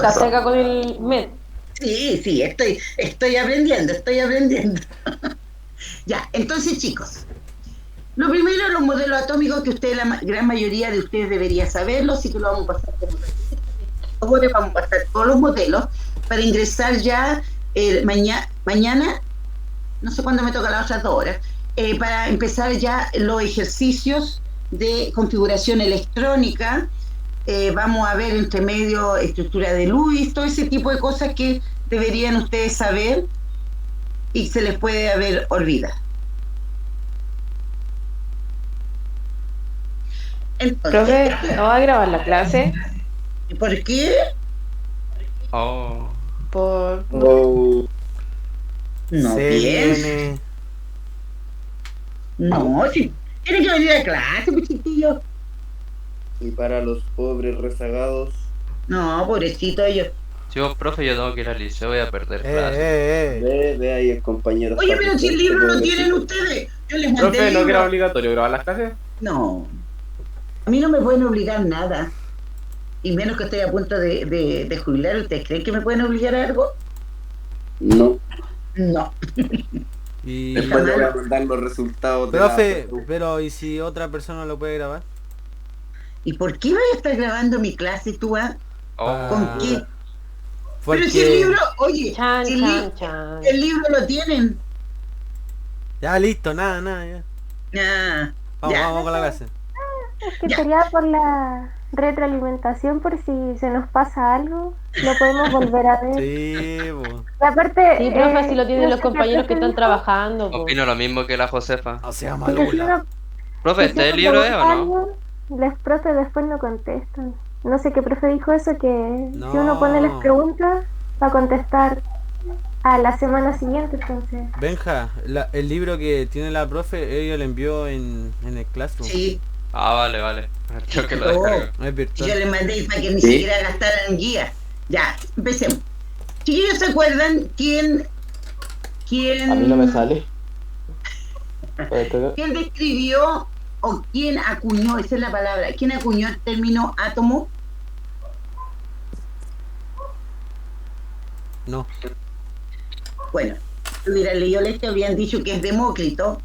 Está seca con el MED. Sí, estoy aprendiendo. Ya, entonces chicos, lo primero, los modelos atómicos que ustedes, la gran mayoría de ustedes debería saberlo, así que lo vamos a pasar como ahora vamos a pasar todos los modelos para ingresar ya mañana, no sé cuándo me toca las otras 2 horas, para empezar ya los ejercicios de configuración electrónica. Vamos a ver entre medio estructura de Lewis, todo ese tipo de cosas que deberían ustedes saber y se les puede haber olvidado. Profe, ¿no va a grabar la clase? ¿Por qué? Oh. No, Se bien. viene. No, si tiene que venir a clase, pues, chiquillo. Y para los pobres rezagados. No, pobrecito ellos. Si vos, profe, yo tengo que ir al liceo, voy a perder clase. Ve ahí el compañero. Oye, pero si el libro lo tienen ustedes, yo les mandé Profe, el ¿no libro. era obligatorio grabar las clases? No, a mí no me pueden obligar nada. Y menos que estoy a punto de jubilar. ¿Ustedes creen que me pueden obligar a algo? No. No. Y... Después le voy a mandar los resultados. Profe, pero ¿y si otra persona lo puede grabar? ¿Y por qué voy a estar grabando mi clase tú? Oh. ¿Con qué? Porque... Pero si el libro, oye, Chan, si chan. el libro lo tienen. Ya, listo, nada, ya. Ah, Vamos con la clase. Es que sería por la retroalimentación, por si se nos pasa algo, lo podemos volver a ver. Sí, bo. Y aparte, Sí, profe, si lo tienen no los sé qué compañeros que están dijo. trabajando. Po. Opino lo mismo que la Josefa. O sea, Porque si malula. uno, Profe, si ¿este es uno el libro pregunta o no? algo, los profes después no contestan. No sé qué profe dijo eso, que No. si uno pone las preguntas, va a contestar a la semana siguiente, entonces. Benja, el libro que tiene la profe, ella lo envió en el Classroom. sí. Ah, vale. Creo que lo Oh. descargo. No es virtual. Yo le mandé para que ni Sí. siquiera gastaran guías. Ya, empecemos. Chiquillos, ¿se acuerdan quién A mí no me sale. quién describió o quién acuñó, esa es la palabra, quién acuñó el término átomo? No. Bueno, si hubieran leído esto, habrían dicho que es Demócrito.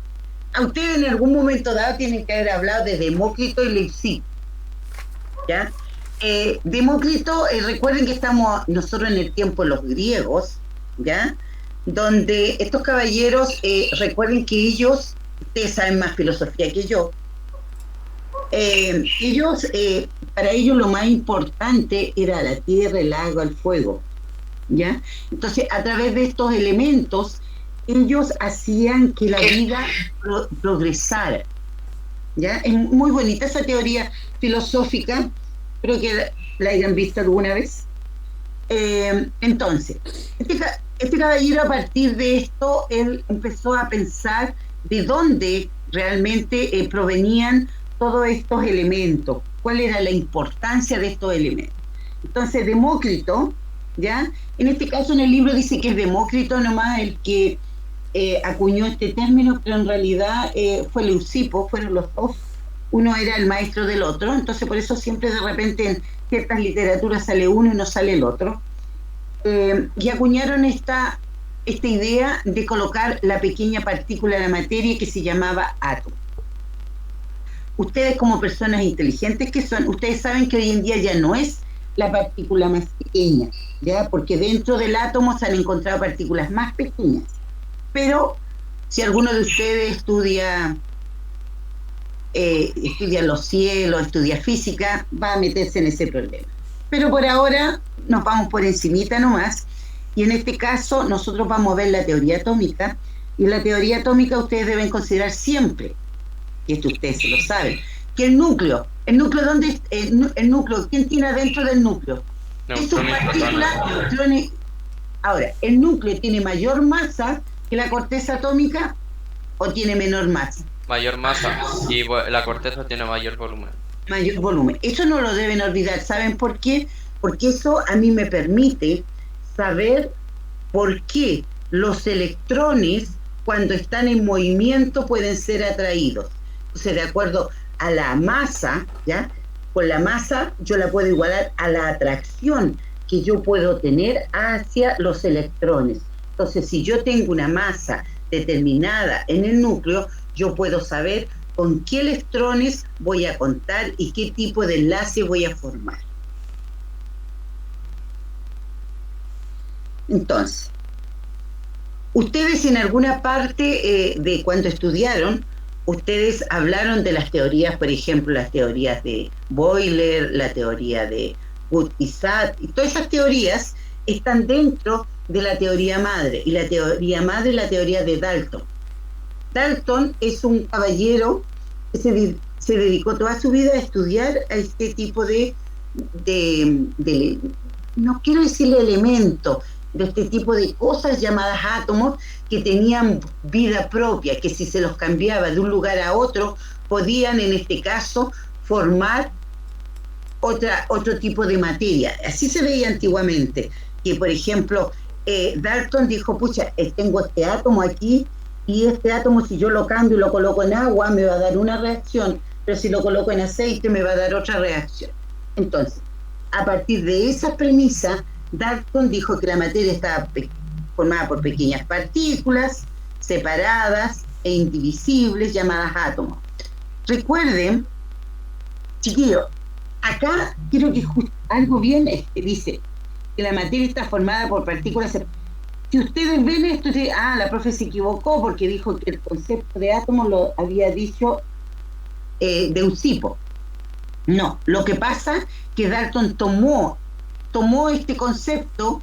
A ustedes en algún momento dado tienen que haber hablado de Demócrito y Leucipo. ¿Ya? Demócrito, recuerden que estamos nosotros en el tiempo de los griegos, ¿ya? Donde estos caballeros, recuerden que ellos, ustedes saben más filosofía que yo, para ellos lo más importante era la tierra, el agua, el fuego, ¿ya? Entonces, a través de estos elementos, ellos hacían que la vida progresara, ¿ya? Es muy bonita esa teoría filosófica, creo que la hayan visto alguna vez. Entonces, este caballero, a partir de esto, él empezó a pensar de dónde realmente provenían todos estos elementos, cuál era la importancia de estos elementos. Entonces, Demócrito, ¿ya? En este caso, en el libro dice que es Demócrito nomás el que acuñó este término, pero en realidad fue Leucipo, fueron los dos. Uno era el maestro del otro, entonces por eso siempre de repente en ciertas literaturas sale uno y no sale el otro. Y acuñaron esta idea de colocar la pequeña partícula de la materia que se llamaba átomo. Ustedes, como personas inteligentes que son, ustedes saben que hoy en día ya no es la partícula más pequeña, ¿ya? Porque dentro del átomo se han encontrado partículas más pequeñas. Pero si alguno de ustedes estudia los cielos, estudia física, va a meterse en ese problema. Pero por ahora nos vamos por encimita nomás, y en este caso nosotros vamos a ver la teoría atómica, y la teoría atómica ustedes deben considerar siempre, y esto ustedes se lo saben, que el núcleo, ¿dónde el núcleo? ¿Quién tiene adentro del núcleo? Es sus partículas, neutrones. Ahora, ¿el núcleo tiene mayor masa que la corteza atómica o tiene menor masa? Mayor masa y la corteza tiene mayor volumen. Mayor volumen. Eso no lo deben olvidar. ¿Saben por qué? Porque eso a mí me permite saber por qué los electrones, cuando están en movimiento, pueden ser atraídos. Entonces, de acuerdo a la masa, ¿ya? Con la masa yo la puedo igualar a la atracción que yo puedo tener hacia los electrones. Entonces, si yo tengo una masa determinada en el núcleo, yo puedo saber con qué electrones voy a contar y qué tipo de enlace voy a formar. Entonces, ustedes en alguna parte de cuando estudiaron, ustedes hablaron de las teorías, por ejemplo, las teorías de Boiler, la teoría de Wood y Satt, y todas esas teorías están dentro de la teoría madre, y la teoría madre es la teoría de Dalton. Dalton es un caballero que se dedicó toda su vida a estudiar a este tipo de no quiero decirle elemento, de este tipo de cosas llamadas átomos que tenían vida propia, que si se los cambiaba de un lugar a otro, podían en este caso formar otro tipo de materia. Así se veía antiguamente, que por ejemplo Dalton dijo, pucha, tengo este átomo aquí, y este átomo si yo lo cambio y lo coloco en agua me va a dar una reacción, pero si lo coloco en aceite me va a dar otra reacción. Entonces, a partir de esa premisa, Dalton dijo que la materia estaba formada por pequeñas partículas separadas e indivisibles llamadas átomos. Recuerden, chiquillos, acá quiero que algo bien dice que la materia está formada por partículas separadas. Si ustedes ven esto, la profe se equivocó porque dijo que el concepto de átomo lo había dicho de Leucipo. No, lo que pasa es que Dalton tomó este concepto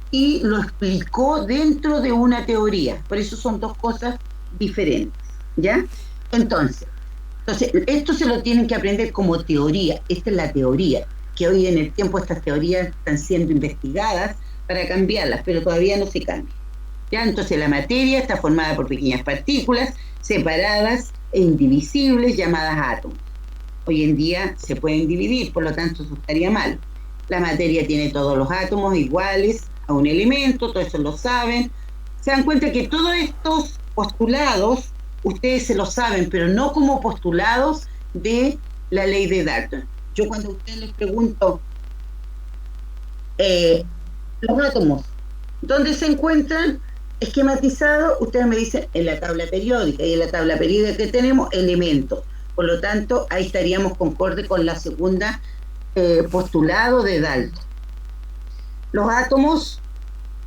y lo explicó dentro de una teoría. Por eso son dos cosas diferentes, ¿ya? Entonces, esto se lo tienen que aprender como teoría. Esta es la teoría, que hoy en el tiempo estas teorías están siendo investigadas para cambiarlas, pero todavía no se cambian. ¿Ya? Entonces la materia está formada por pequeñas partículas separadas e indivisibles llamadas átomos. Hoy en día se pueden dividir, por lo tanto eso estaría mal. La materia tiene todos los átomos iguales a un elemento, todo eso lo saben. Se dan cuenta que todos estos postulados ustedes se lo saben, pero no como postulados de la ley de Dalton. Yo cuando a ustedes les pregunto los átomos, ¿dónde se encuentran esquematizados? Ustedes me dicen en la tabla periódica, y en la tabla periódica que tenemos elementos. Por lo tanto, ahí estaríamos concorde con la segunda postulado de Dalton. Los átomos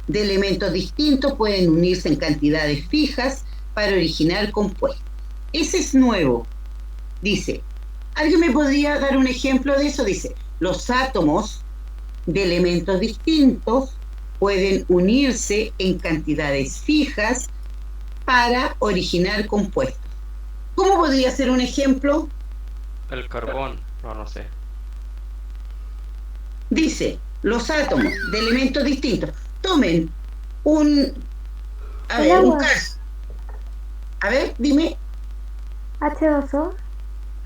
de elementos distintos pueden unirse en cantidades fijas para originar compuestos. Ese es nuevo. Dice, ¿alguien me podría dar un ejemplo de eso? Dice, los átomos de elementos distintos pueden unirse en cantidades fijas para originar compuestos. ¿Cómo podría ser un ejemplo? El carbón, no sé. Dice, los átomos de elementos distintos. Tomen un caso. A ver, dime. H2O.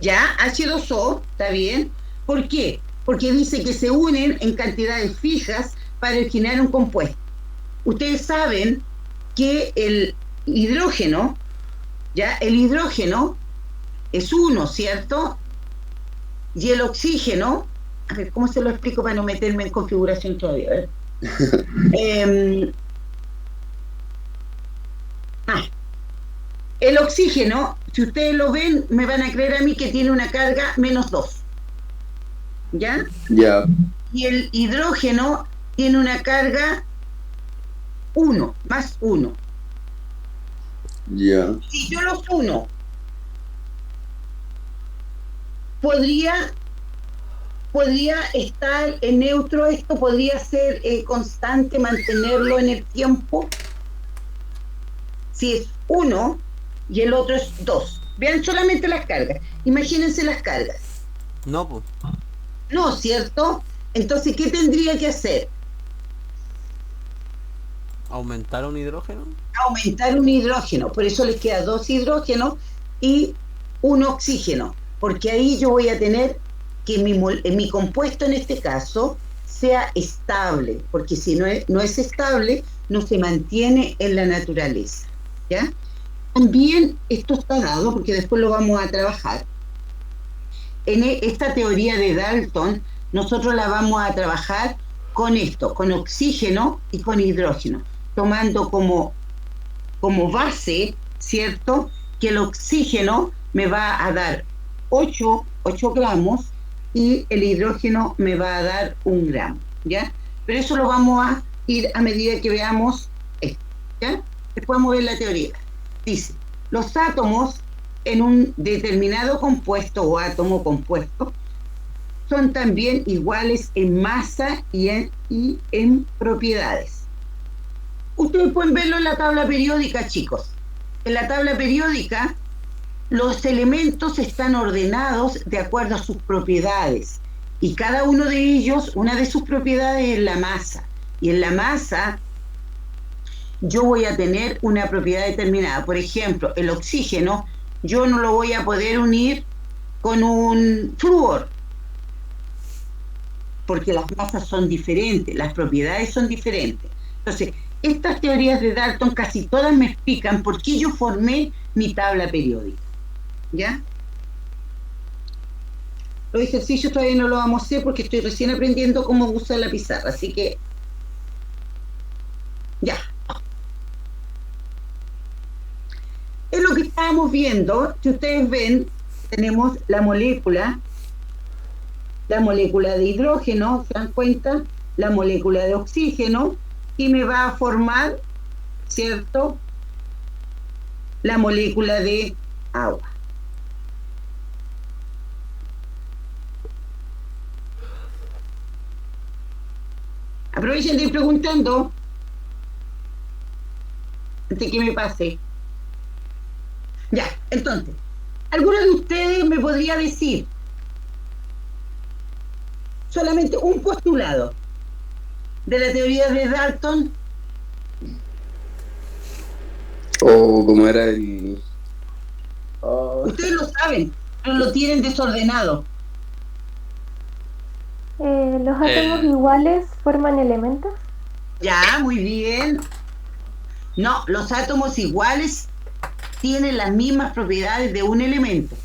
Ya, H2O, está bien. ¿Por qué? Porque dice que se unen en cantidades fijas para originar un compuesto. Ustedes saben que el hidrógeno, ya, el hidrógeno es uno, ¿cierto? Y el oxígeno, a ver, ¿cómo se lo explico para no meterme en configuración todavía? A ver. El oxígeno, si ustedes lo ven, me van a creer a mí que tiene una carga -2. ¿Ya? Ya. Y el hidrógeno tiene una carga 1, +1. Ya. Si yo los uno, podría estar en neutro esto, podría ser constante, mantenerlo en el tiempo. Si es 1 y el otro es 2. Vean solamente las cargas. Imagínense las cargas. No, pues. No, ¿cierto? Entonces, ¿qué tendría que hacer? ¿Aumentar un hidrógeno? Aumentar un hidrógeno. Por eso les queda 2 hidrógenos y 1 oxígeno. Porque ahí yo voy a tener que mi compuesto en este caso sea estable. Porque si no es estable, no se mantiene en la naturaleza. ¿Ya? También esto está dado, porque después lo vamos a trabajar. En esta teoría de Dalton, nosotros la vamos a trabajar con esto, con oxígeno y con hidrógeno, tomando como base, ¿cierto?, que el oxígeno me va a dar 8 gramos y el hidrógeno me va a dar 1 gramo, ¿ya? Pero eso lo vamos a ir a medida que veamos esto, ¿ya? Después vamos a ver la teoría. Dice, los átomos en un determinado compuesto o átomo compuesto son también iguales en masa y en propiedades. Ustedes pueden verlo en la tabla periódica, chicos. En la tabla periódica, los elementos están ordenados de acuerdo a sus propiedades. Y cada uno de ellos, una de sus propiedades es la masa. Y en la masa, yo voy a tener una propiedad determinada. Por ejemplo, el oxígeno, yo no lo voy a poder unir con un flúor, porque las masas son diferentes, las propiedades son diferentes. Entonces, estas teorías de Dalton casi todas me explican por qué yo formé mi tabla periódica, ¿ya? Los ejercicios todavía no los vamos a hacer porque estoy recién aprendiendo cómo usar la pizarra, así que ya. Es lo que estábamos viendo. Si ustedes ven, tenemos la molécula de hidrógeno, ¿se dan cuenta? La molécula de oxígeno, y me va a formar, ¿cierto?, la molécula de agua. Aprovechen de ir preguntando antes que me pase. Ya, entonces, ¿alguno de ustedes me podría decir solamente un postulado de la teoría de Dalton? O como era el... Ustedes lo saben, pero lo tienen desordenado. ¿Los átomos iguales forman elementos? Ya, muy bien. No, los átomos iguales tienen las mismas propiedades de un elemento.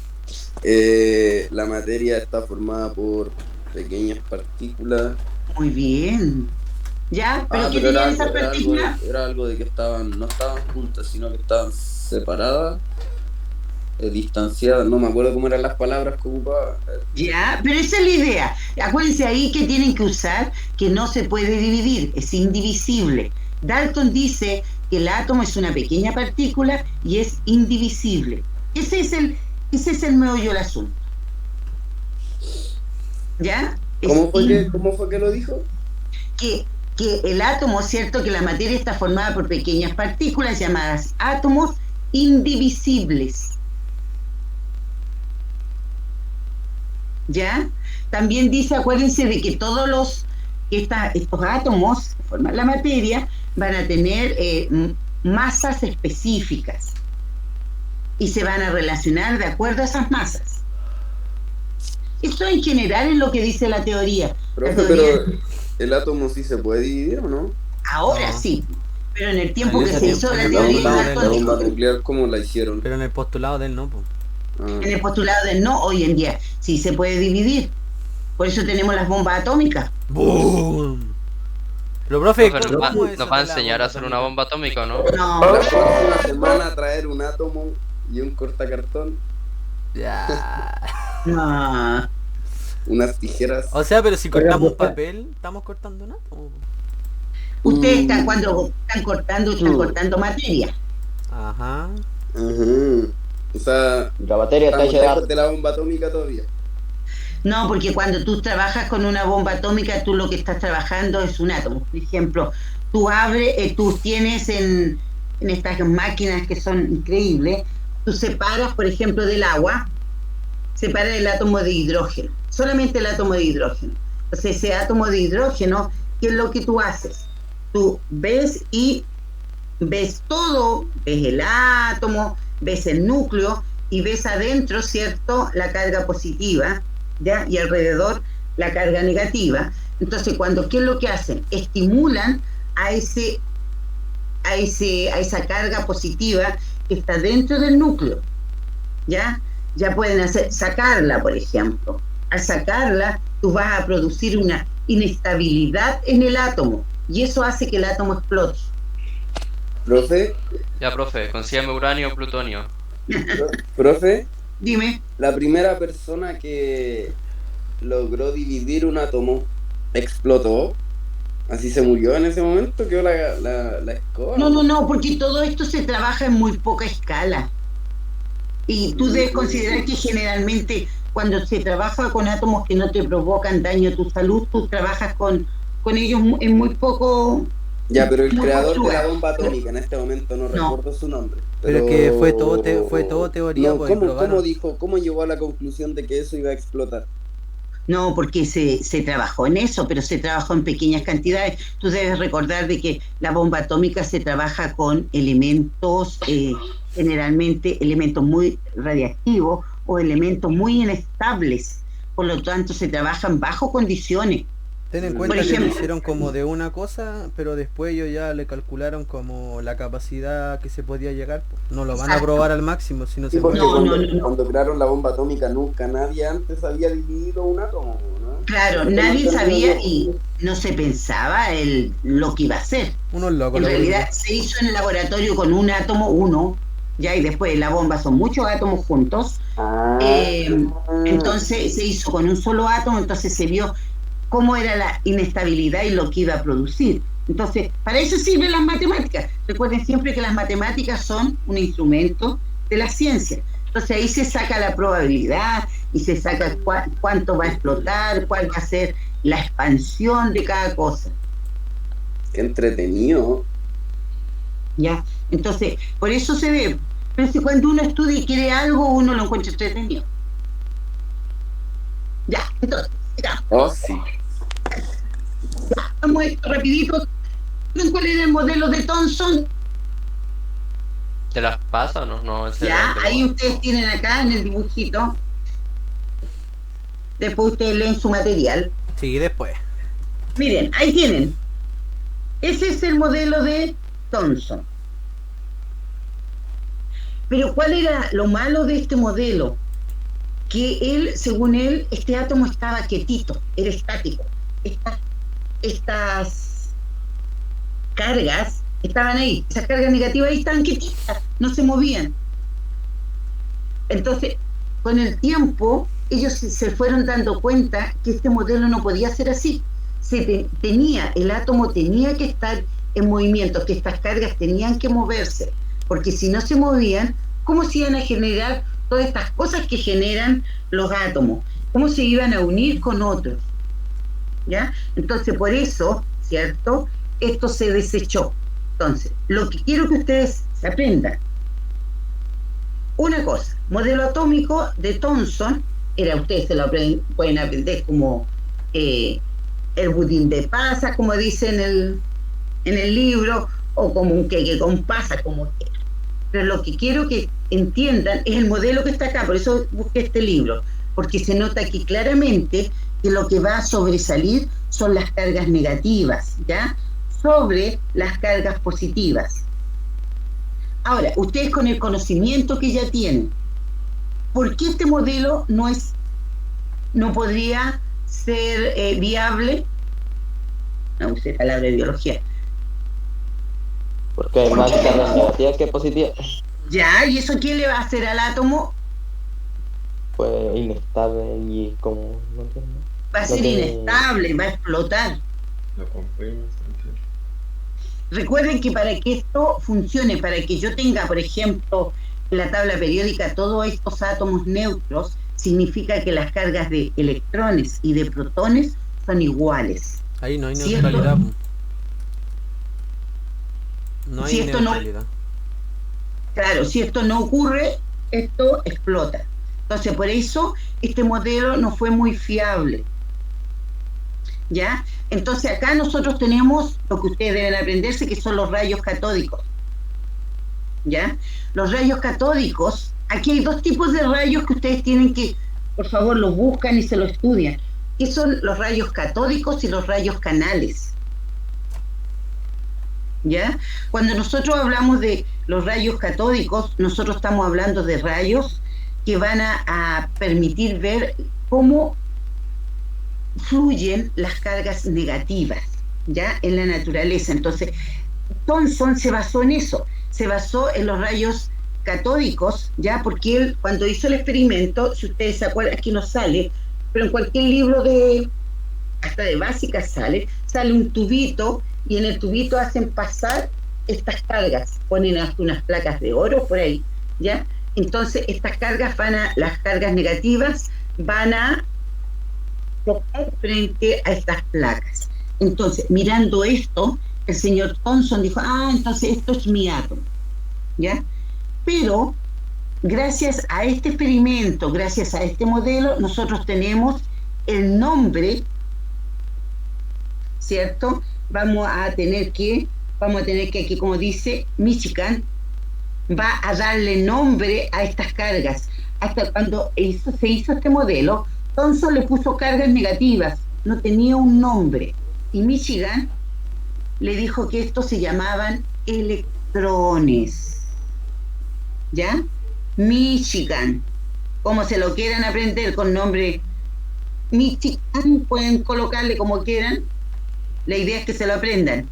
La materia está formada por pequeñas partículas. Muy bien. ¿Ya? ¿Pero qué tenían esas partículas? Era algo de que no estaban juntas, sino que estaban separadas, distanciadas. No me acuerdo cómo eran las palabras que ocupaba. Ya, pero esa es la idea. Acuérdense ahí que tienen que usar que no se puede dividir, es indivisible. Dalton dice que el átomo es una pequeña partícula y es indivisible. Ese es el meollo del asunto. ¿Ya? ¿Cómo fue que lo dijo? Que el átomo, ¿cierto? Que la materia está formada por pequeñas partículas llamadas átomos indivisibles. ¿Ya? También dice, acuérdense de que todos estos átomos que forman la materia van a tener masas específicas y se van a relacionar de acuerdo a esas masas. Esto en general es lo que dice la teoría. Pero el átomo sí se puede dividir, ¿o no? Ahora sí, pero en el tiempo que se hizo la teoría la bomba nuclear, ¿cómo la hicieron? Pero en el postulado de él no, pues. En el postulado de no, hoy en día sí se puede dividir. Por eso tenemos las bombas atómicas. ¡Boom! Pero profe, ¿nos va a enseñar a hacer una bomba atómica o no? No. La próxima semana traer un átomo y un cortacartón. Ya. No. Unas tijeras. O sea, pero si cortamos papel, estamos cortando un átomo. Ustedes están cortando materia. Ajá. O sea, la batería está hecha de la bomba atómica todavía. No, porque cuando tú trabajas con una bomba atómica, tú lo que estás trabajando es un átomo. Por ejemplo, tú tienes en estas máquinas que son increíbles, tú separas, por ejemplo, del agua, separas el átomo de hidrógeno, solamente el átomo de hidrógeno. Entonces, ese átomo de hidrógeno, ¿qué es lo que tú haces? Tú ves todo, ves el átomo, ves el núcleo y ves adentro, ¿cierto?, la carga positiva, ¿ya? Y alrededor la carga negativa. Entonces, ¿qué es lo que hacen? Estimulan a esa carga positiva que está dentro del núcleo, ¿ya? Ya pueden sacarla, por ejemplo. Al sacarla, tú vas a producir inestabilidad en el átomo, y eso hace que el átomo explote. ¿Profe? Ya, profe, consígame uranio o plutonio. ¿Profe? Dime. La primera persona que logró dividir un átomo explotó. Así se murió en ese momento, quedó la escoba. No, porque todo esto se trabaja en muy poca escala. Y tú debes considerar que generalmente cuando se trabaja con átomos que no te provocan daño a tu salud, tú trabajas con ellos en muy poco. Ya, pero el creador de la bomba atómica en este momento no recuerdo su nombre. Pero que fue todo teoría. No, ¿cómo llegó a la conclusión de que eso iba a explotar? No, porque se trabajó en eso, pero se trabajó en pequeñas cantidades. Tú debes recordar de que la bomba atómica se trabaja con elementos, generalmente elementos muy radiactivos o elementos muy inestables. Por lo tanto, se trabajan bajo condiciones. Ten en cuenta que lo hicieron como de una cosa, pero después ellos ya le calcularon como la capacidad que se podía llegar. No lo van a probar al máximo, si no se puede. Cuando crearon la bomba atómica nunca nadie antes había dividido un átomo, ¿no? Claro, nadie sabía y no se pensaba lo que iba a ser. Unos locos. En realidad se hizo en el laboratorio con un átomo, uno, ya, y después la bomba son muchos átomos juntos. Entonces se hizo con un solo átomo, entonces se vio cómo era la inestabilidad y lo que iba a producir. Entonces, para eso sirven las matemáticas. Recuerden siempre que las matemáticas son un instrumento de la ciencia. Entonces ahí se saca la probabilidad y se saca cuánto va a explotar, cuál va a ser la expansión de cada cosa. Qué entretenido. Ya, entonces, por eso se ve. Pero si cuando uno estudia y quiere algo, uno lo encuentra entretenido. Ya, entonces, ya. Oh, sí. Vamos a esto rapidito. ¿Cuál era el modelo de Thomson? ¿Te las pasa o no? No, ese Ya, es ahí ustedes tienen acá en el dibujito. Después ustedes leen su material. Sí, después. Miren, ahí tienen. Ese es el modelo de Thomson. Pero ¿cuál era lo malo de este modelo? Que él, según él, este átomo estaba quietito, era estático. Estas cargas estaban ahí, esas cargas negativas ahí estaban quietitas, no se movían. Entonces, con el tiempo, ellos se fueron dando cuenta que este modelo no podía ser así. El átomo tenía que estar en movimiento, que estas cargas tenían que moverse, porque si no se movían, ¿cómo se iban a generar todas estas cosas que generan los átomos? ¿Cómo se iban a unir con otros? ¿Ya? Entonces, por eso, ¿cierto? Esto se desechó. Entonces, lo que quiero que ustedes aprendan, una cosa, modelo atómico de Thomson, ustedes se lo pueden aprender como el budín de pasa, como dice en el libro, o como un queque con pasa, como quieran. Pero lo que quiero que entiendan es el modelo que está acá, por eso busqué este libro, porque se nota aquí claramente que lo que va a sobresalir son las cargas negativas, ¿ya? Sobre las cargas positivas. Ahora, ustedes con el conocimiento que ya tienen, ¿por qué este modelo no podría ser viable? No usé palabra de biología. Porque hay más cargas negativas que positivas. Ya, ¿y eso qué le va a hacer al átomo? Pues inestable y como... no entiendo. Va a ser inestable, va a explotar. Lo comprendo. Recuerden que para que esto funcione, para que yo tenga, por ejemplo, en la tabla periódica todos estos átomos neutros, significa que las cargas de electrones y de protones son iguales. Ahí no hay neutralidad. No hay neutralidad. Claro, si esto no ocurre, esto explota. Entonces, por eso este modelo no fue muy fiable. ¿Ya? Entonces acá nosotros tenemos lo que ustedes deben aprenderse, que son los rayos catódicos. ¿Ya? Los rayos catódicos, aquí hay dos tipos de rayos que ustedes tienen que, por favor, los buscan y se los estudian, que son los rayos catódicos y los rayos canales. ¿Ya? Cuando nosotros hablamos de los rayos catódicos, nosotros estamos hablando de rayos que van a permitir ver cómo fluyen las cargas negativas, ¿ya? En la naturaleza. Entonces, Thomson se basó en eso, se basó en los rayos catódicos, ¿ya? Porque él, cuando hizo el experimento, si ustedes se acuerdan, aquí no sale, pero en cualquier libro hasta de básica sale un tubito, y en el tubito hacen pasar estas cargas, ponen hasta unas placas de oro por ahí, ¿ya? Entonces estas cargas las cargas negativas van a tocar frente a estas placas. Entonces, mirando esto, el señor Thomson dijo, entonces esto es mi átomo, ¿ya? Pero gracias a este experimento, gracias a este modelo, nosotros tenemos el nombre, ¿cierto? Vamos a tener que aquí, como dice Michigan, va a darle nombre a estas cargas. Hasta cuando se hizo este modelo, Thomson le puso cargas negativas, no tenía un nombre, y Michigan le dijo que estos se llamaban electrones, ¿ya? Michigan, como se lo quieran aprender con nombre Michigan, pueden colocarle como quieran, la idea es que se lo aprendan,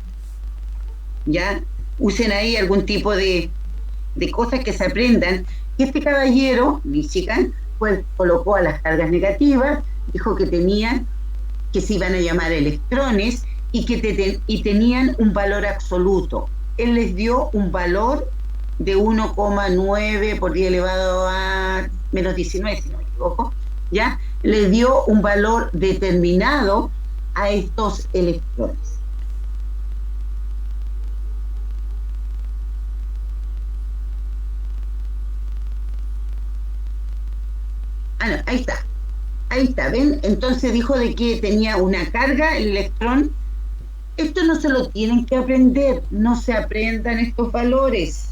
¿ya? Usen ahí algún tipo de cosas que se aprendan. Y este caballero, Michigan, pues colocó a las cargas negativas, dijo que se iban a llamar electrones y que tenían un valor absoluto. Él les dio un valor de 1,9 por 10 elevado a menos 19, si no me equivoco, ¿ya? Le dio un valor determinado a estos electrones. No, ahí está, ¿ven? Entonces dijo de que tenía una carga, el electrón. Esto no se lo tienen que aprender, no se aprendan estos valores,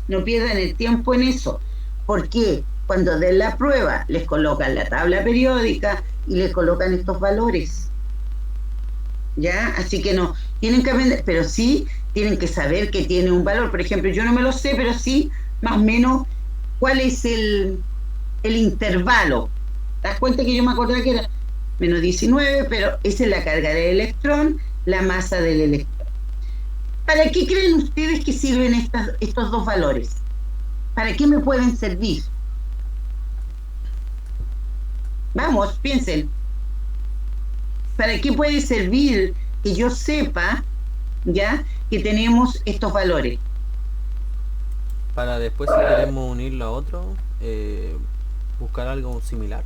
no pierdan el tiempo en eso, porque cuando den la prueba les colocan la tabla periódica y les colocan estos valores, ¿ya? Así que no tienen que aprender, pero sí tienen que saber que tiene un valor. Por ejemplo, yo no me lo sé, pero sí más o menos cuál es el intervalo. ¿Te das cuenta que yo me acordaba que era menos 19, pero esa es la carga del electrón, la masa del electrón? ¿Para qué creen ustedes que sirven estos dos valores? ¿Para qué me pueden servir? Vamos, piensen. ¿Para qué puede servir que yo sepa, ya, que tenemos estos valores? Para después, si queremos unirlo a otro, buscar algo similar.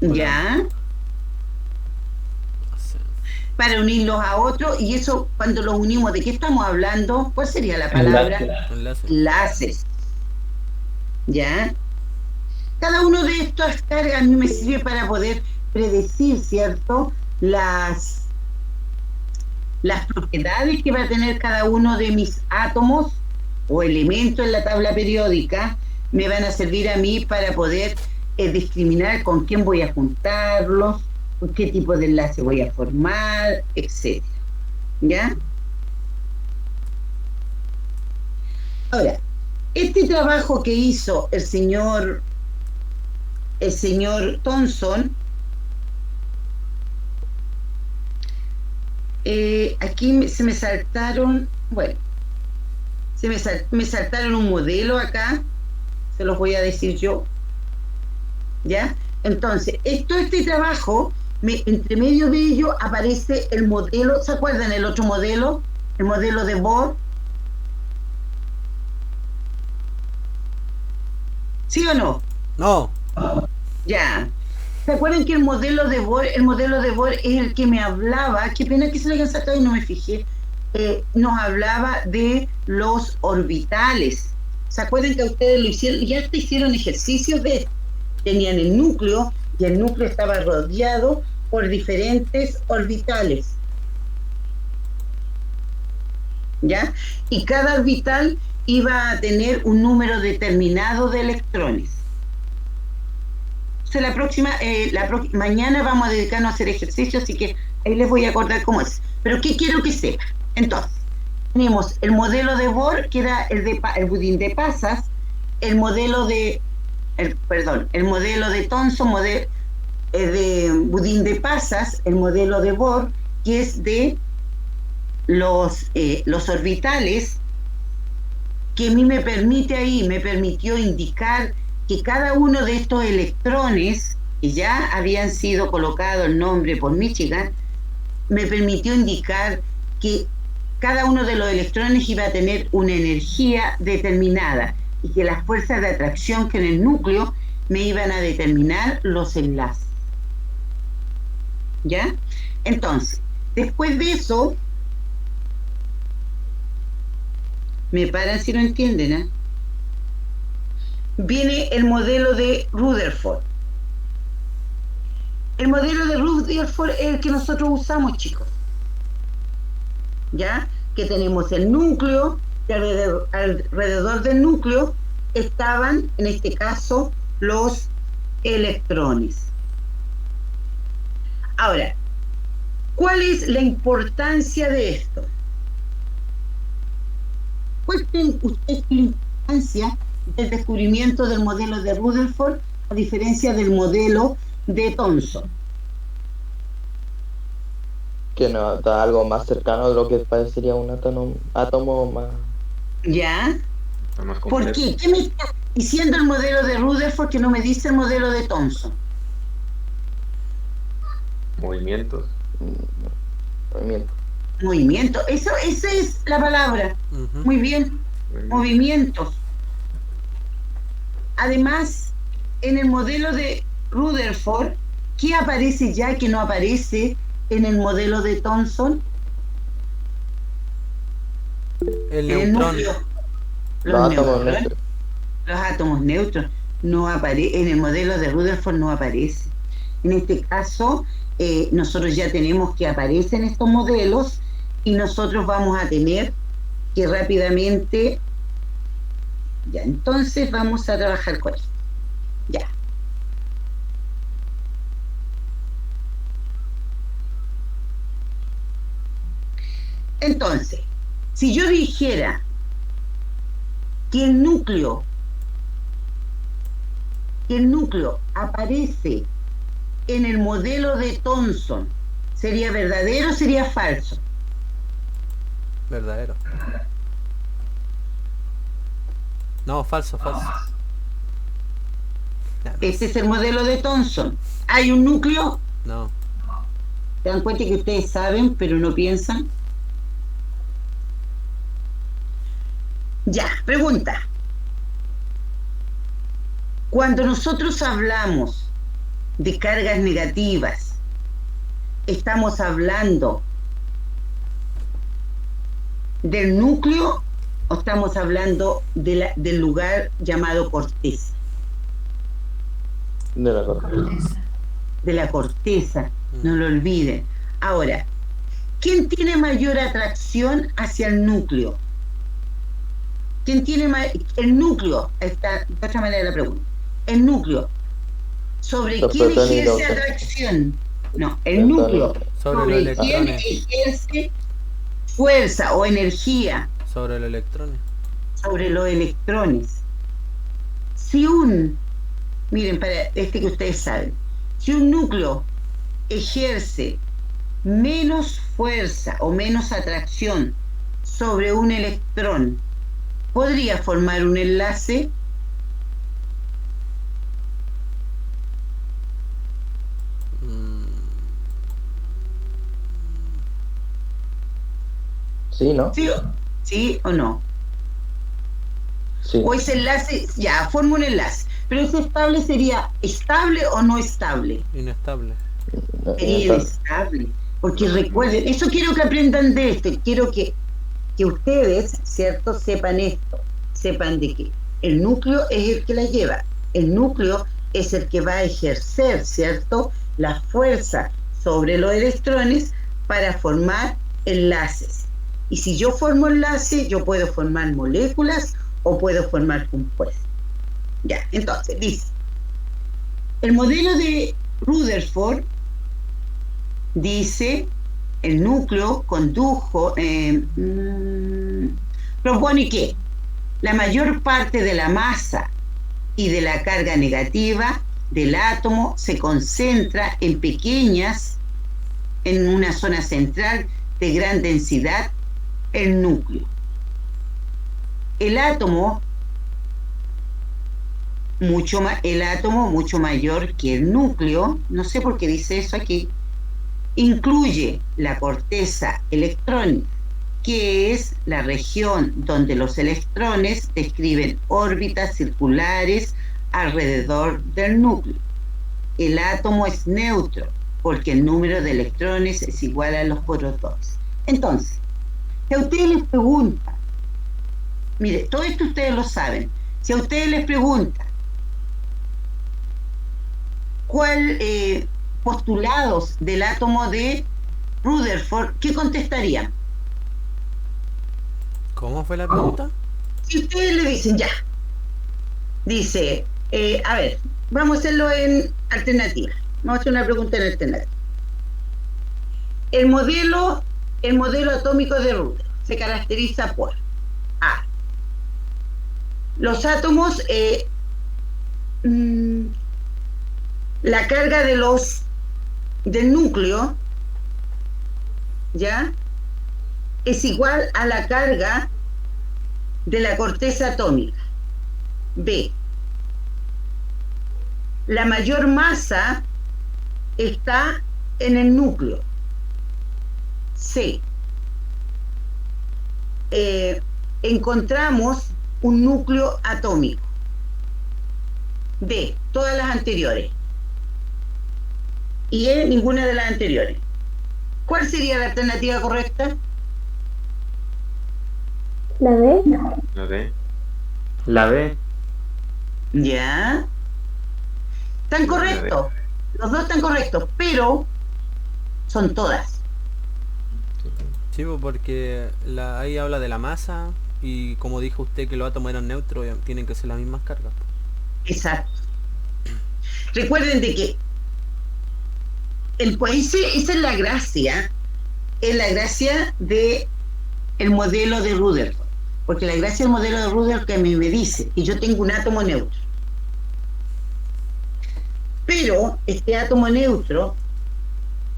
Ya. Para unirlos a otro, y eso cuando los unimos, ¿de qué estamos hablando? ¿Cuál sería la palabra? Enlaces. ¿Ya? Cada uno de estas cargas a mí me sirve para poder predecir, ¿cierto? Las propiedades que va a tener cada uno de mis átomos o elementos en la tabla periódica. Me van a servir a mí para poder discriminar con quién voy a juntarlos, qué tipo de enlace voy a formar, etcétera. ¿Ya? Ahora, este trabajo que hizo el señor Thomson, aquí se me saltaron, me saltaron un modelo acá, se los voy a decir yo, ¿ya? Entonces, este trabajo, entre medio de ello aparece el modelo. ¿Se acuerdan el otro modelo? El modelo de Bohr. ¿Sí o no? No. Ya. ¿Se acuerdan que el modelo de Bohr es el que me hablaba? Qué pena que se lo hayan saltado y no me fijé. Nos hablaba de los orbitales. ¿Se acuerdan que a ustedes lo hicieron? Ya hasta hicieron ejercicios de... Tenían el núcleo, y el núcleo estaba rodeado por diferentes orbitales, ¿ya? Y cada orbital iba a tener un número determinado de electrones. Entonces mañana vamos a dedicarnos a hacer ejercicios, así que ahí les voy a acordar cómo es. Pero ¿qué quiero que sepan? Entonces, tenemos el modelo de Bohr, que era el budín de pasas, el modelo de Thomson, de budín de pasas, el modelo de Bohr, que es de los orbitales, que a mí me permitió indicar que cada uno de estos electrones, que ya habían sido colocados el nombre por Michigan, me permitió indicar que cada uno de los electrones iba a tener una energía determinada y que las fuerzas de atracción que en el núcleo me iban a determinar los enlaces. ¿Ya? Entonces, después de eso, me paran si no entienden, ¿eh? Viene el modelo de Rutherford. El modelo de Rutherford es el que nosotros usamos, chicos. ¿Ya? Que tenemos el núcleo, y alrededor del núcleo estaban, en este caso, los electrones. Ahora, ¿cuál es la importancia de esto? ¿Cuál creen ustedes la importancia del descubrimiento del modelo de Rutherford a diferencia del modelo de Thomson? Que nos da algo más cercano de lo que parecería un átomo más... ¿Ya? Más ¿Por qué? ¿Qué me está diciendo el modelo de Rutherford que no me dice el modelo de Thomson? Movimientos. Movimiento. Esa es la palabra. Muy bien. Movimientos. Además, en el modelo de Rutherford, ¿qué aparece ya que no aparece en el modelo de Thomson? El neutrón. Los átomos neutros no aparecen. En el modelo de Rutherford no aparece. En este caso, nosotros ya tenemos que aparecen estos modelos y nosotros vamos a tener que rápidamente... Ya, entonces vamos a trabajar con esto. Ya. Entonces, si yo dijera que el núcleo aparece en el modelo de Thomson, ¿sería verdadero o sería falso? Verdadero. No, falso. Este es el modelo de Thomson. ¿Hay un núcleo? No. ¿Se dan cuenta que ustedes saben, pero no piensan? Ya, pregunta. Cuando nosotros hablamos de cargas negativas, ¿estamos hablando del núcleo o estamos hablando del lugar llamado corteza? De la corteza. De la corteza, no lo olviden. Ahora, ¿quién tiene mayor atracción hacia el núcleo? ¿Quién tiene el núcleo? Esta, de otra manera la pregunta. El núcleo. ¿Sobre quién ejerce atracción? No, el núcleo. ¿Sobre quién ejerce fuerza o energía? Sobre los electrones. Sobre los electrones. Miren, para este que ustedes saben, si un núcleo ejerce menos fuerza o menos atracción sobre un electrón, ¿podría formar un enlace? Sí, ¿no? ¿Sí o no? Sí. O ese enlace, ya, forma un enlace. Pero ese estable sería estable o no estable. Inestable. Sería inestable. Porque recuerden, eso quiero que aprendan de esto. Quiero que ustedes, ¿cierto?, sepan esto. Sepan de que el núcleo es el que la lleva. El núcleo es el que va a ejercer, ¿cierto?, la fuerza sobre los electrones para formar enlaces. Y si yo formo enlaces, yo puedo formar moléculas o puedo formar compuestos. Ya, entonces, dice, el modelo de Rutherford dice, el núcleo propone que la mayor parte de la masa y de la carga negativa del átomo se concentra en pequeñas, en una zona central de gran densidad, el núcleo. El átomo mucho mayor que el núcleo, no sé por qué dice eso aquí, incluye la corteza electrónica, que es la región donde los electrones describen órbitas circulares alrededor del núcleo. El átomo es neutro porque el número de electrones es igual a los protones. Entonces, si a ustedes les preguntan, mire, todo esto ustedes lo saben, si a ustedes les preguntan cuál postulados del átomo de Rutherford, ¿qué contestarían? ¿Cómo fue la pregunta? Si ustedes le dicen, ya, dice, a ver, vamos a hacerlo en alternativa. Vamos a hacer una pregunta en alternativa. El modelo atómico de Rutherford se caracteriza por A. Los átomos, la carga del núcleo, ¿ya?, es igual a la carga de la corteza atómica. B. La mayor masa está en el núcleo. C. Encontramos un núcleo atómico. D. Todas las anteriores. Y E. Ninguna de las anteriores. ¿Cuál sería la alternativa correcta? ¿La B? La B. La B. Ya. Están correctos. Los dos están correctos, pero son todas. Sí, pues, porque ahí habla de la masa y como dijo usted que los átomos eran neutros, tienen que ser las mismas cargas. Exacto. Recuerden de que esa es la gracia de el modelo de Rutherford, porque la gracia del modelo de Rutherford que a mí me dice que yo tengo un átomo neutro, pero este átomo neutro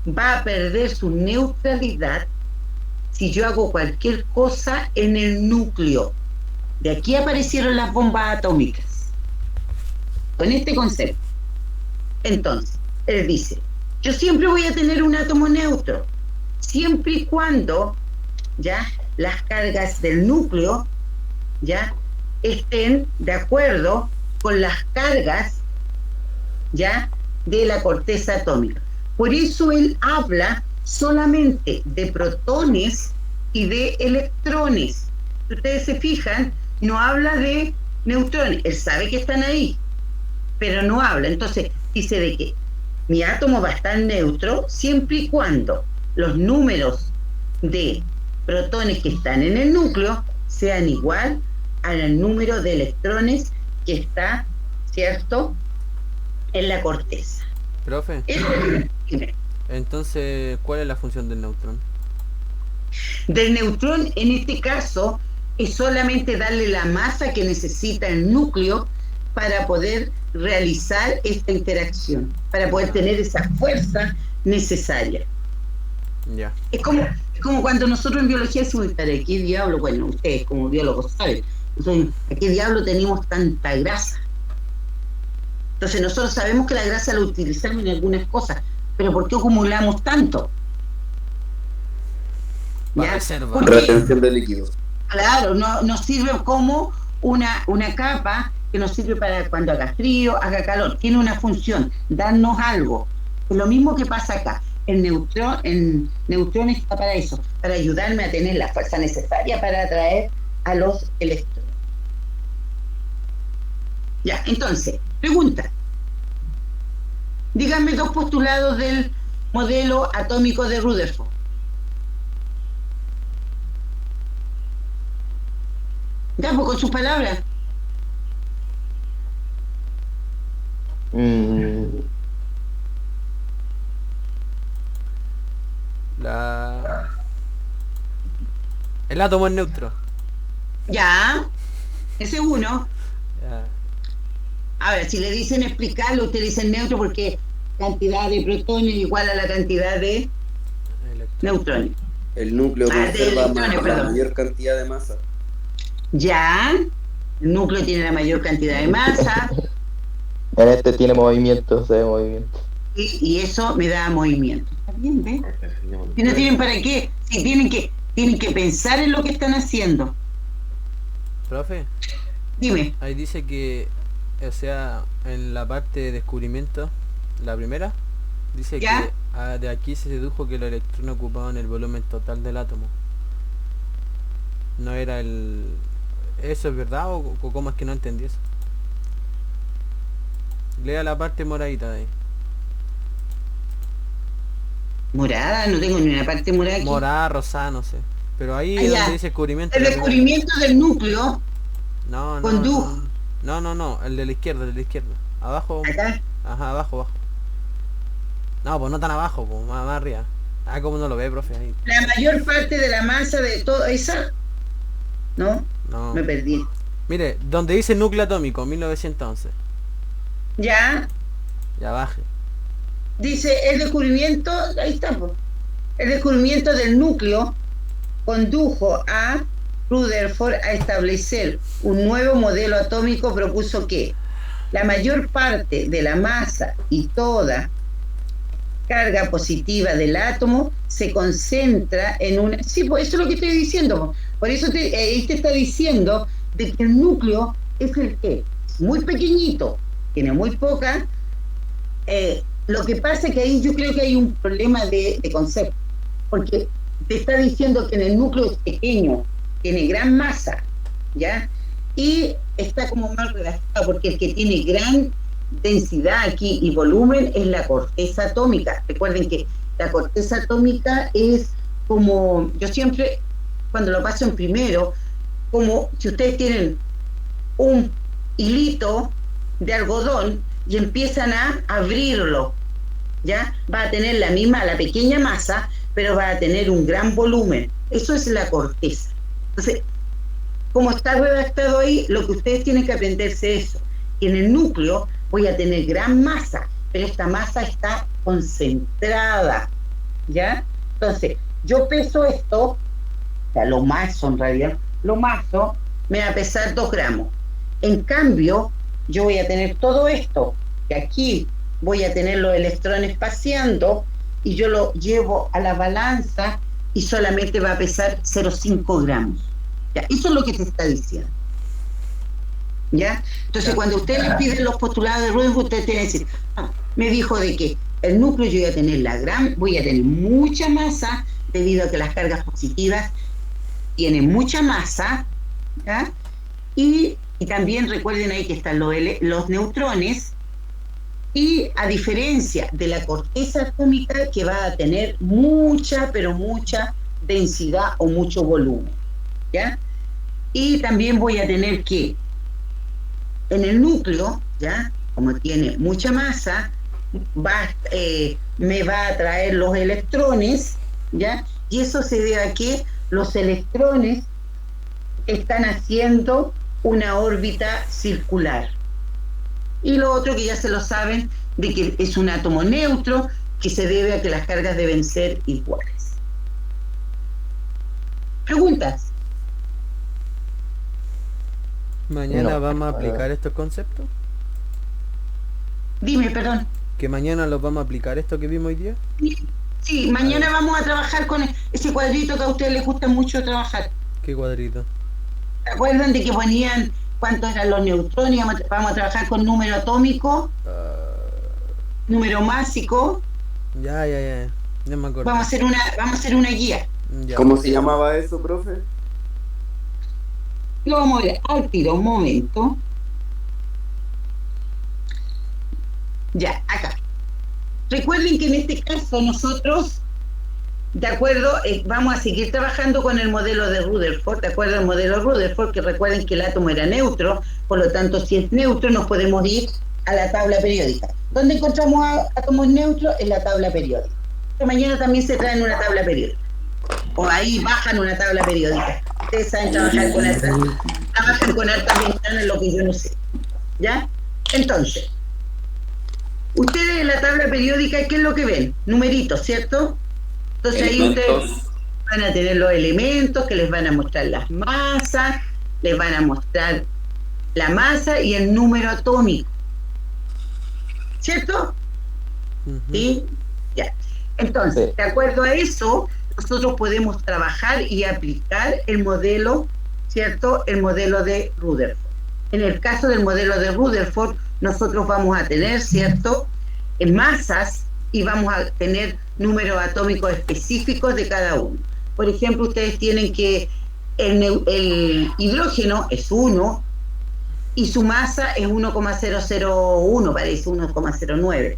va a perder su neutralidad si yo hago cualquier cosa en el núcleo. De aquí aparecieron las bombas atómicas con este concepto. Entonces, él dice, yo siempre voy a tener un átomo neutro, siempre y cuando ya las cargas del núcleo ya estén de acuerdo con las cargas ya de la corteza atómica. Por eso él habla solamente de protones y de electrones. Si ustedes se fijan, no habla de neutrones. Él sabe que están ahí, pero no habla. Entonces dice de que mi átomo va a estar neutro siempre y cuando los números de protones que están en el núcleo sean igual al número de electrones que está, ¿cierto?, en la corteza. Profe, entonces, ¿cuál es la función del neutrón? Del neutrón, en este caso, es solamente darle la masa que necesita el núcleo para poder realizar esta interacción, para poder tener esa fuerza necesaria. Ya. Es como cuando nosotros en biología decimos, ¿para qué diablo? Bueno, ustedes como biólogos saben, entonces, ¿a qué diablo tenemos tanta grasa? Entonces nosotros sabemos que la grasa la utilizamos en algunas cosas, pero ¿por qué acumulamos tanto? ¿Ya? Retención de líquidos. Claro, nos sirve como una capa que nos sirve para cuando haga frío, haga calor. Tiene una función, darnos algo. Es lo mismo que pasa acá. El neutrón está para eso, para ayudarme a tener la fuerza necesaria para atraer a los electrones. Ya, entonces, pregunta. Díganme dos postulados del modelo atómico de Rutherford. Ya, pues con sus palabras. El átomo es neutro. Ya, ese uno. Ya. Ahora, si le dicen explicarlo, usted dice neutro porque cantidad de protones igual a la cantidad de neutrones. El núcleo conserva la mayor cantidad de masa. Ya, el núcleo tiene la mayor cantidad de masa. En este tiene movimiento, se ve movimiento. Y eso me da movimiento. ¿Está bien, ve? Si no tienen para qué, si tienen que pensar en lo que están haciendo. Profe, Dime. ahí dice que, o sea, en la parte de descubrimiento, la primera, dice ¿Ya? que de aquí se dedujo que los electrones ocupaban el volumen total del átomo. No era el... ¿Eso es verdad o cómo es que no entendí eso? Lea la parte moradita de ahí. Morada, no tengo ni una parte morada aquí. Morada, rosada, no sé. Pero ahí ya. donde dice descubrimiento... El descubrimiento del núcleo No, condujo. No, el de la izquierda, Abajo. Acá. Ajá, abajo. No, pues no tan abajo, pues más arriba. Ah, como no lo ve, profe, ahí. La mayor parte de la masa de todo esa. ¿No? No. Me perdí. Mire, donde dice núcleo atómico, 1911. Ya. Ya baje. Dice el descubrimiento, ahí está, pues. El descubrimiento del núcleo condujo a Rutherford a establecer un nuevo modelo atómico. Propuso que la mayor parte de la masa y toda carga positiva del átomo se concentra en una... Sí, pues eso es lo que estoy diciendo. Por eso te está diciendo de que el núcleo es el que es muy pequeñito, tiene muy poca... lo que pasa es que ahí yo creo que hay un problema de concepto, porque te está diciendo que en el núcleo es pequeño, tiene gran masa, ¿ya? Y está como mal redactado, porque el que tiene gran densidad aquí y volumen es la corteza atómica. Recuerden que la corteza atómica es como, yo siempre, cuando lo paso en primero, como si ustedes tienen un hilito de algodón y empiezan a abrirlo, ¿ya? Va a tener la pequeña masa, pero va a tener un gran volumen. Eso es la corteza. Entonces, como está redactado ahí, lo que ustedes tienen que aprenderse es eso, que en el núcleo voy a tener gran masa, pero esta masa está concentrada, ¿ya? Entonces, yo peso esto, o sea, lo maso en realidad, lo maso me va a pesar 2 gramos. En cambio, yo voy a tener todo esto, que aquí voy a tener los electrones paseando, y yo lo llevo a la balanza y solamente va a pesar 0,5 gramos. ¿Ya? Eso es lo que te está diciendo. ¿Ya? Entonces, cuando ustedes les piden los postulados de Rutherford, ustedes tienen que decir, me dijo de que el núcleo yo voy a tener mucha masa, debido a que las cargas positivas tienen mucha masa, ¿ya? Y también recuerden ahí que están los neutrones, y a diferencia de la corteza atómica, que va a tener mucha, pero mucha densidad o mucho volumen, ¿ya? Y también voy a tener que en el núcleo, ¿ya? Como tiene mucha masa, me va a traer los electrones, ¿ya? Y eso se debe a que los electrones están haciendo una órbita circular. Y lo otro que ya se lo saben, de que es un átomo neutro, que se debe a que las cargas deben ser iguales. ¿Preguntas? ¿Mañana vamos a aplicar estos conceptos? Dime, perdón. ¿Que mañana los vamos a aplicar esto que vimos hoy día? Sí, mañana vamos a trabajar con ese cuadrito que a ustedes les gusta mucho trabajar. ¿Qué cuadrito? ¿Se acuerdan de que ponían cuántos eran los neutrones? Vamos a trabajar con número atómico, número másico. Ya me acuerdo. Vamos a hacer una guía. Ya. ¿Cómo se llamaba eso, profe? Lo vamos a ver al tiro, un momento. Ya, acá. Recuerden que en este caso nosotros, de acuerdo, vamos a seguir trabajando con el modelo de Rutherford, de acuerdo al modelo Rutherford, que recuerden que el átomo era neutro, por lo tanto, si es neutro, nos podemos ir a la tabla periódica. ¿Dónde encontramos átomos neutros? En la tabla periódica. Pero mañana también se traen una tabla periódica. O ahí bajan una tabla periódica. Ustedes saben trabajar con alta. Trabajan con alta ventana, en lo que yo no sé. ¿Ya? Entonces, ustedes en la tabla periódica, ¿qué es lo que ven? Numeritos, ¿cierto? Entonces ahí ustedes van a tener los elementos que les van a mostrar las masas, les van a mostrar la masa y el número atómico, ¿cierto? ¿Sí? Ya. Entonces, de acuerdo a eso, nosotros podemos trabajar y aplicar el modelo, ¿cierto? El modelo de Rutherford. En el caso del modelo de Rutherford, nosotros vamos a tener, ¿cierto?, masas y vamos a tener números atómicos específicos de cada uno. Por ejemplo, ustedes tienen que el hidrógeno es 1 y su masa es 1,001, parece 1,09.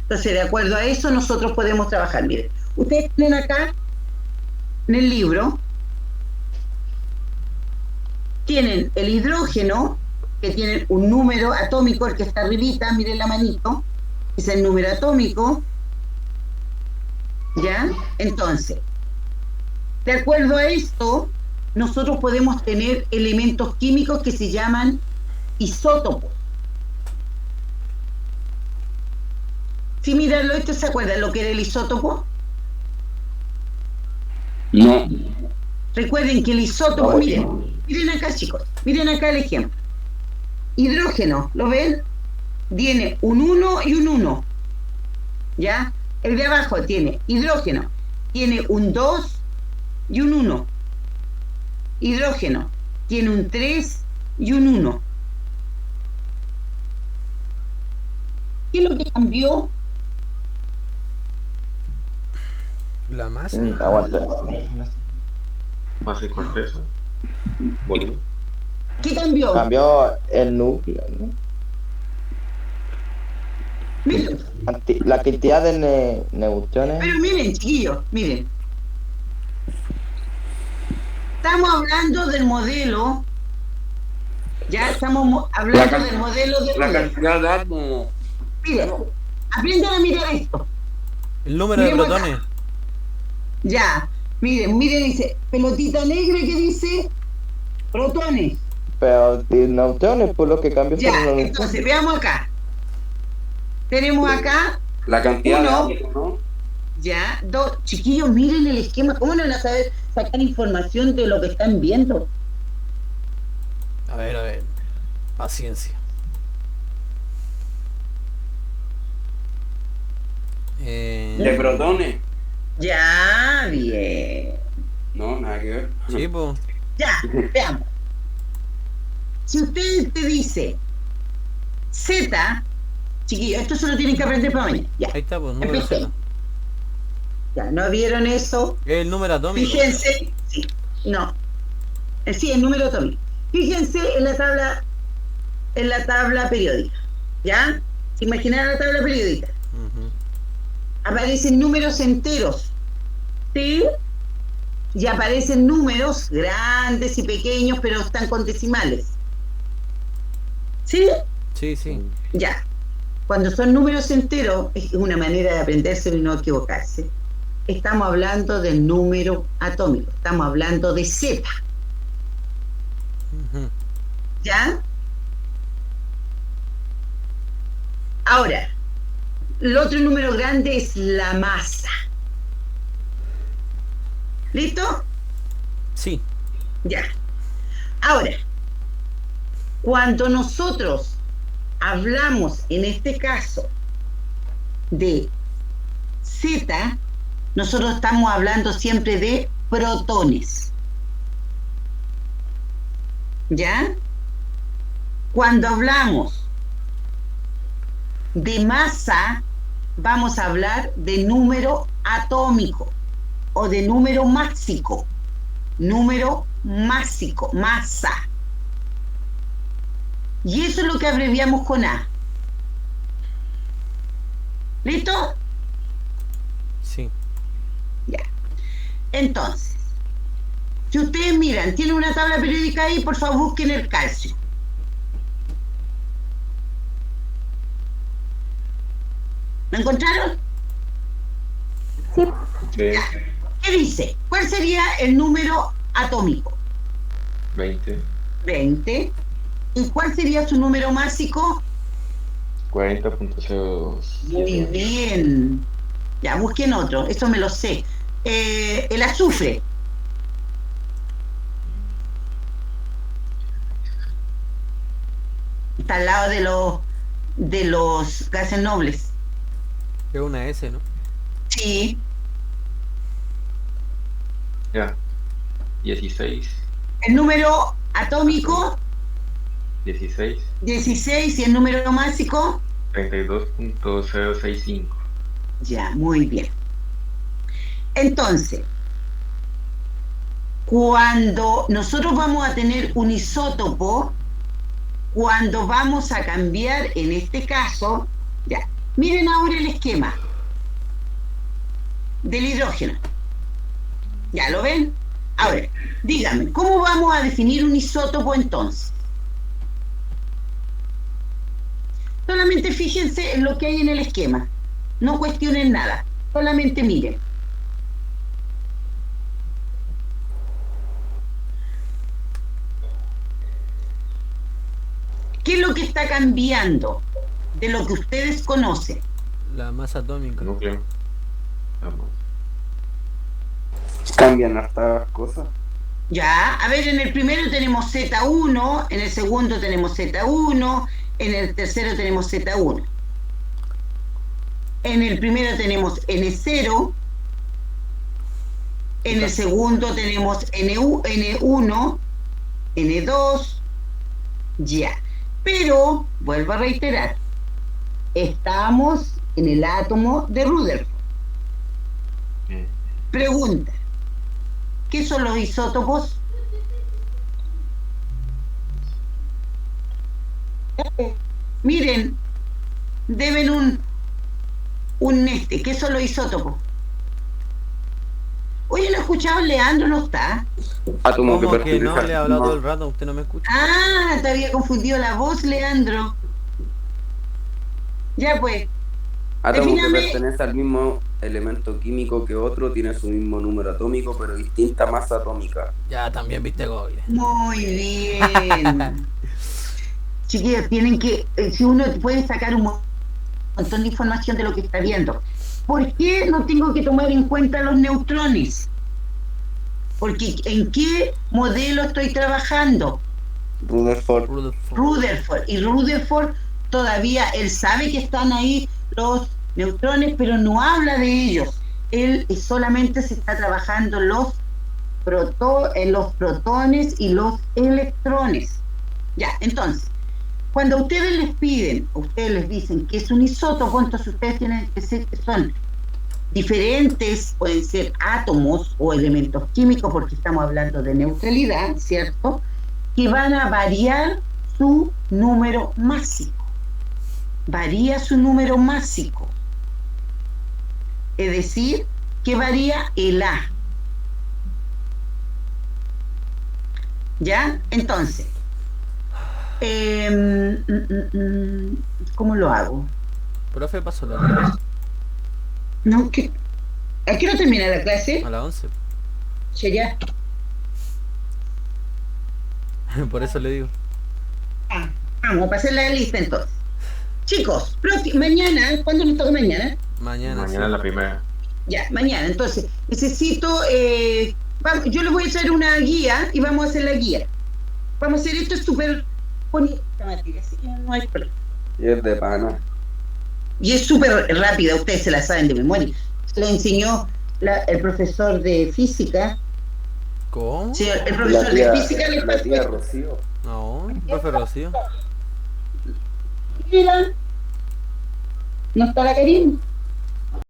Entonces, de acuerdo a eso, nosotros podemos trabajar. Miren, ustedes tienen acá, en el libro, tienen el hidrógeno, que tiene un número atómico, el que está arribita, miren la manito, es el número atómico, ¿ya? Entonces, de acuerdo a esto, nosotros podemos tener elementos químicos que se llaman isótopos. Si miran esto, ¿se acuerdan lo que era el isótopo? No. Recuerden que el isótopo, miren acá, chicos, miren acá el ejemplo. Hidrógeno, ¿lo ven? Tiene un 1 y un 1, ¿ya? El de abajo tiene hidrógeno, tiene un 2 y un 1. Hidrógeno, tiene un 3 y un 1. ¿Qué es lo que cambió? La masa. Aguanta. Masa y corteza. Volumen. ¿Qué cambió? Cambió el núcleo, ¿no? Miren, La cantidad de neutrones. pero miren, chiquillos, miren. Estamos hablando del modelo, ya estamos hablando del modelo de La Rutherford. cantidad de átomos. Miren, aprendan a mirar esto. El número de Miremos protones. acá. Ya, miren, dice, pelotita negra que dice protones. Pero de neutrones, por lo que cambió. Ya, fueron los- entonces, veamos acá. Tenemos acá, La cantidad Uno. de átomos, ¿no? ya, dos. Chiquillos, miren el esquema. ¿Cómo no van a saber sacar información de lo que están viendo? A ver. Paciencia. De protones. Ya, bien. No, nada que ver. Sí, pues. Ya, veamos. Si usted te dice Z, chiquillos, esto se lo tienen que aprender para mañana. Ya, Ahí está, pues, número empecé. Z. Ya, ¿no vieron eso? Es el número atómico. Fíjense, sí, no. Sí, el número atómico. Fíjense en la tabla periódica. ¿Ya? ¿Se imaginan la tabla periódica? Ujú. Aparecen números enteros. ¿Sí? Y aparecen números grandes y pequeños, pero están con decimales. ¿Sí? Sí. Ya. Cuando son números enteros, es una manera de aprenderse y no equivocarse. Estamos hablando del número atómico. Estamos hablando de Z. Ujú. ¿Ya? Ahora, el otro número grande es la masa. ¿Listo? Sí. Ya. Ahora, cuando nosotros hablamos, en este caso, de Z, nosotros estamos hablando siempre de protones. ¿Ya? Cuando hablamos de masa, vamos a hablar de número atómico o de número másico. Número másico, masa. Y eso es lo que abreviamos con A. ¿Listo? Sí. Ya. Entonces, si ustedes miran, tienen una tabla periódica ahí, por favor busquen el calcio. ¿Lo encontraron? Sí, Sí. ¿Qué dice? ¿Cuál sería el número atómico? 20. 20. ¿Y cuál sería su número másico? 40.07. Muy bien. Ya, busquen otro, eso me lo sé. El azufre. Está al lado de los gases nobles. Es una S, ¿no? Sí. Ya. 16. El número atómico, 16. 16, y el número másico, 32.065. ya, muy bien. Entonces, cuando nosotros vamos a tener un isótopo, cuando vamos a cambiar, en este caso, ya, miren ahora el esquema del hidrógeno. ¿Ya lo ven? Ahora, díganme, ¿cómo vamos a definir un isótopo entonces? Solamente fíjense en lo que hay en el esquema. No cuestionen nada. Solamente miren. ¿Qué es lo que está cambiando de lo que ustedes conocen? La masa atómica. Núcleo. Vamos. Cambian hartas cosas. Ya, a ver, en el primero tenemos Z1, en el segundo tenemos Z1, en el tercero tenemos Z1. En el primero tenemos N0, en el segundo tenemos N1, N2, ya. Pero, vuelvo a reiterar, estamos en el átomo de Rutherford. Pregunta, ¿qué son los isótopos? Miren, deben ¿qué son los isótopos? Oye, ¿lo he escuchado? Leandro no está. Átomo ¿Cómo que no? pertenece Le he al- hablado todo el rato, usted no me escucha. Ah, te había confundido la voz, Leandro. Ya pues, Átomo que Defíname. pertenece al mismo elemento químico que otro, tiene su mismo número atómico, pero distinta masa atómica. Ya, también viste Google. muy bien. Chiquillos, tienen que, si uno puede sacar un montón de información de lo que está viendo. ¿Por qué no tengo que tomar en cuenta los neutrones? Porque ¿en qué modelo estoy trabajando? Rutherford. Rutherford. Y Rutherford todavía, él sabe que están ahí los neutrones, pero no habla de ellos. Él solamente se está trabajando los protones y los electrones. Ya, entonces, cuando ustedes les piden, ustedes les dicen que es un isótopo, entonces ustedes tienen que decir que son diferentes, pueden ser átomos o elementos químicos, porque estamos hablando de neutralidad, ¿cierto? Que van a variar su número másico. Varía su número másico. Es decir, que varía el A. ¿Ya? Entonces, ¿cómo lo hago? Profe, pasó la clase. No, ¿a qué hora termina la clase? A las 11. Ya. Por eso le digo. Vamos a pasar la lista entonces. Chicos, mañana, ¿cuándo nos toca mañana? Mañana sí. La primera. Ya, mañana. Entonces, necesito, yo les voy a hacer una guía y vamos a hacer la guía. Vamos a hacer esto, es súper bonita materia, así que no hay problema. Y es de pana. Y es súper rápida, ustedes se la saben de memoria. Le enseñó el profesor de física. ¿Cómo? Sí, el profesor de física le La tía pasó. Rocío. No, profe Rocío. Mira, ¿no está la Karim?